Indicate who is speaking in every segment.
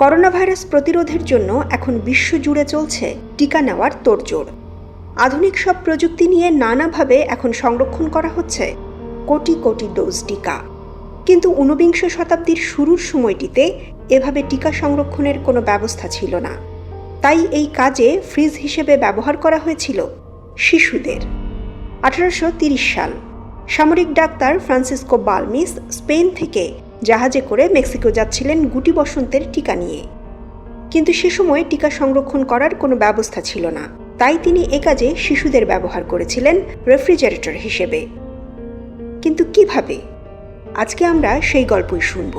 Speaker 1: Corona virus প্রতিরোধের জন্য এখন বিশ্বজুড়ে চলছে টিকা নেওয়ার তোড়জোড়। আধুনিক সব প্রযুক্তি নিয়ে নানাভাবে এখন সংরক্ষণ করা হচ্ছে কোটি কোটি ডোজ টিকা। কিন্তু ঊনবিংশ শতাব্দীর শুরুর সময়টিতে এভাবে টিকা সংরক্ষণের কোনো ব্যবস্থা ছিল না। তাই এই কাজে ফ্রিজ হিসেবে ব্যবহার করা হয়েছিল শিশুদের। 1830 সাল সামরিক ডাক্তার ফ্রান্সিসকো বালমিস স্পেন থেকে জাহাজে করে মেক্সিকো যাচ্ছিলেন গুটি বসন্তের টিকা নিয়ে। কিন্তু সে সময় টিকা সংরক্ষণ করার কোনো ব্যবস্থা ছিল না, তাই তিনি এ কাজে শিশুদের ব্যবহার করেছিলেন রেফ্রিজারেটর হিসেবে। কিন্তু কিভাবে? আজকে আমরা সেই গল্পই শুনব।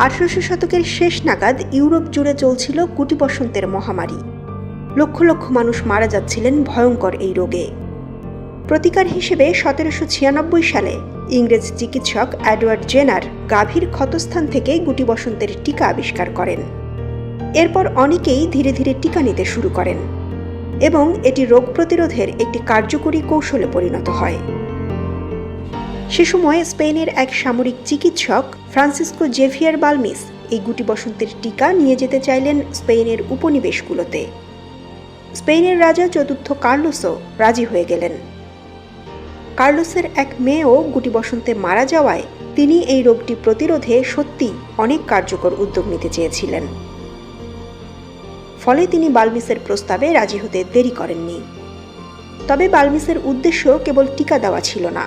Speaker 1: 1800 শতকের শেষ নাগাদ ইউরোপ জুড়ে চলছিল গুটি বসন্তের মহামারী। লক্ষ লক্ষ মানুষ মারা যাচ্ছিলেন ভয়ঙ্কর এই রোগে। প্রতিকার হিসেবে 1796 সালে ইংরেজ চিকিৎসক এডওয়ার্ড জেনার গাভীর ক্ষতস্থান থেকে গুটি বসন্তের টিকা আবিষ্কার করেন। এরপর অনেকেই ধীরে ধীরে টিকা নিতে শুরু করেন এবং এটি রোগ প্রতিরোধের একটি কার্যকরী কৌশলে পরিণত হয়। সে সময় স্পেনের এক সামরিক চিকিৎসক ফ্রান্সিসকো জেভিয়ার বালমিস এই গুটি বসন্তের টিকা নিয়ে যেতে চাইলেন স্পেনের উপনিবেশগুলোতে। স্পেনের রাজা চতুর্থ কার্লোসও রাজি হয়ে গেলেন। কার্লোসের এক মেয়েও গুটি বসন্তে মারা যাওয়ায় তিনি এই রোগটি প্রতিরোধে সত্যি অনেক কার্যকর উদ্যোগ নিতে চেয়েছিলেন। ফলে তিনি বালমিসের প্রস্তাবে রাজি হতে দেরি করেননি। তবে বালমিসের উদ্দেশ্য কেবল টিকা দেওয়া ছিল না,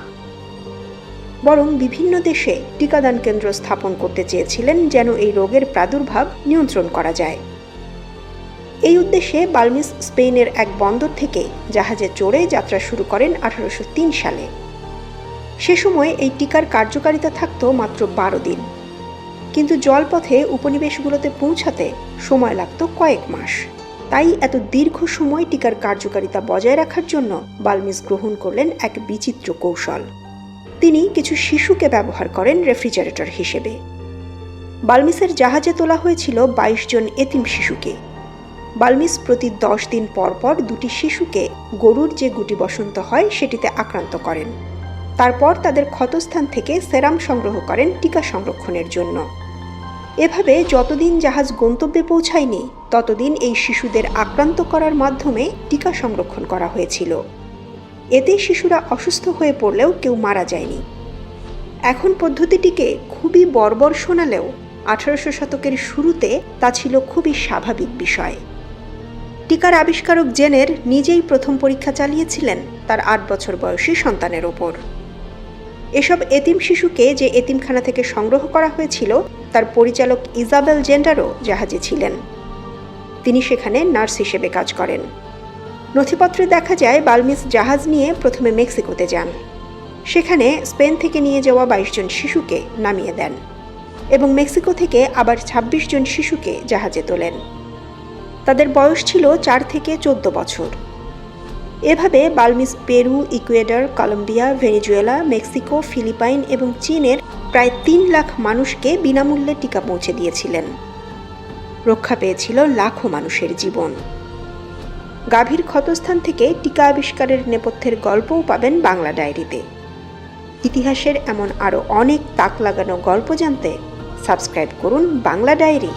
Speaker 1: বরং বিভিন্ন দেশে টিকাদান কেন্দ্র স্থাপন করতে চেয়েছিলেন যেন এই রোগের প্রাদুর্ভাব নিয়ন্ত্রণ করা যায়। এই উদ্দেশ্যে বালমিস স্পেনের এক বন্দর থেকে জাহাজে চড়ে যাত্রা শুরু করেন 1803 সালে। সে সময় এই টিকার কার্যকারিতা থাকত মাত্র 12 দিন, কিন্তু জলপথে উপনিবেশগুলোতে পৌঁছাতে সময় লাগত কয়েক মাস। তাই এত দীর্ঘ সময় টিকার কার্যকারিতা বজায় রাখার জন্য বালমিস গ্রহণ করলেন এক বিচিত্র কৌশল। তিনি কিছু শিশুকে ব্যবহার করেন রেফ্রিজারেটর হিসেবে। বালমিসের জাহাজে তোলা হয়েছিল 22 জন এতিম শিশুকে। বালমিস প্রতি 10 দিন পর পর দুটি শিশুকে গরুর যে গুটি বসন্ত হয় সেটিতে আক্রান্ত করেন। তারপর তাদের ক্ষতস্থান থেকে সেরাম সংগ্রহ করেন টিকা সংরক্ষণের জন্য। এভাবে যতদিন জাহাজ গন্তব্যে পৌঁছায়নি ততদিন এই শিশুদের আক্রান্ত করার মাধ্যমে টিকা সংরক্ষণ করা হয়েছিল। এতে শিশুরা অসুস্থ হয়ে পড়লেও কেউ মারা যায়নি। এখন পদ্ধতিটিকে খুবই বর্বর শোনালেও 1800 শতকের শুরুতে তা ছিল খুবই স্বাভাবিক বিষয়। টিকার আবিষ্কারক জেনের নিজেই প্রথম পরীক্ষা চালিয়েছিলেন তার 8 বছর বয়সী সন্তানের ওপর। এসব এতিম শিশুকে যে এতিমখানা থেকে সংগ্রহ করা হয়েছিল তার পরিচালক ইজাবেল জেন্ডারও জাহাজে ছিলেন। তিনি সেখানে নার্স হিসেবে কাজ করেন। নথিপত্রে দেখা যায় বালমিস জাহাজ নিয়ে প্রথমে মেক্সিকোতে যান। সেখানে স্পেন থেকে নিয়ে যাওয়া 22 জন শিশুকে নামিয়ে দেন এবং মেক্সিকো থেকে আবার 26 জন শিশুকে জাহাজে তোলেন। তাদের বয়স ছিল 4 থেকে 14 বছর। এভাবে বালমিস Peru, Ecuador, Colombia, Venezuela, Mexico, Philippine এবং চীনের প্রায় 3 লাখ মানুষকে বিনামূল্যে টিকা পৌঁছে দিয়েছিলেন। রক্ষা পেয়েছিল লাখো মানুষের জীবন। গাভীর ক্ষতস্থান থেকে টিকা আবিষ্কারের নেপথ্যের গল্পও পাবেন বাংলা ডায়েরিতে। ইতিহাসের এমন আরও অনেক তাক লাগানো গল্প জানতে সাবস্ক্রাইব করুন বাংলা ডায়েরি।